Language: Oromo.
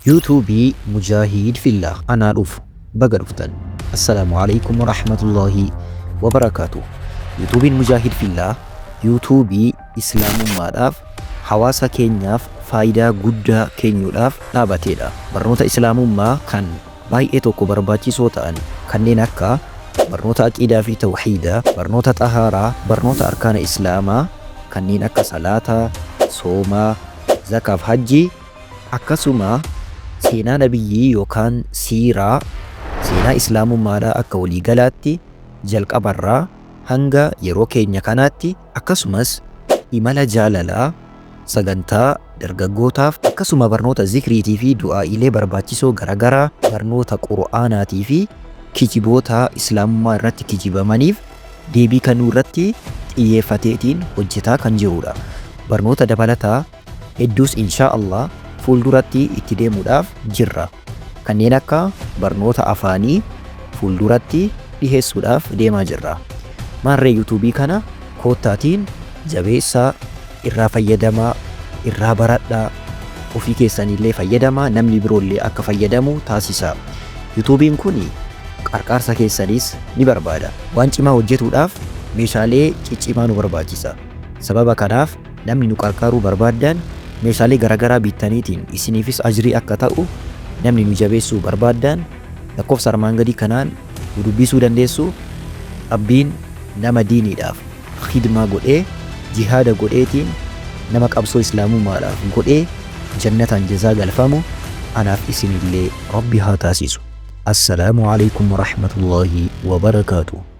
يوتيوبي مجاهد في الله أنا ألوف بقرفتن. السلام عليكم ورحمة الله وبركاته. يوتيوبي مجاهد في الله يوتيوبي إسلام ماداف حواسا كينياف فايدا قدا كينيولاف نابتيدا برنوتا إسلام ما كان باي إتوكو برباتي سوتان كان نكا برنوتا أكيدا في توحيدا برنوتا طهارة برنوتا أركان إسلاما كان نكا صلاة صوما زكاة حجي akkasuma seenaa nabiyyi yookaan siiraa seenaa islaamummaadhaa akka waliigalaatti jalqabarraa hanga yeroo keenya kanaatti akkasumas imala jaalalaa sagantaa dargaggootaaf akkasuma barnoota zikriitii fi du'aa'ilee barbaachisoo garagaraa barnoota qur'aanaatii fi kijiboota islaamummaa irratti kijibamaniif deebii kennuu irratti xiyyeeffateetiin hojjetaa kan jirudha. Barnoota dabalataa hedduus inshaa Allah fuulduratti itti deemuudhaaf jirra. Kanneen akka barnoota afaanii fuulduratti dhiheessuudhaaf deemaa jirra. Maarree yuutuubii kana koottaatiin jabeessaa irraa fayyadamaa, irraa baradhaa, ofii keessanillee fayyadamaa, namni biroollee akka fayyadamu taasisa. Yuutuubiin kun qarqaarsa keessanis ni barbaada. Waan cimaa hojjetuudhaaf meeshaalee ciccimaa nu barbaachisa. Sababa kanaaf namni nu qarqaaruu barbaaddan meeshaalee garagaraa bittaniitiin isiniifis ajrii akka ta'u namni nu jabeessuu barbaaddan lakkoofsa armaan gadii kanaan nu dubbisuu dandeessu. Abbiin nama diiniidhaaf khidmaa godhee jihaada godheetiin nama qabsoo islaamummaadhaaf godhee jannataan jazaa galfamu anaaf isinillee rabbi haa taasisu. Assalaamu alaikum warahmatullaahi wabarakaatuh.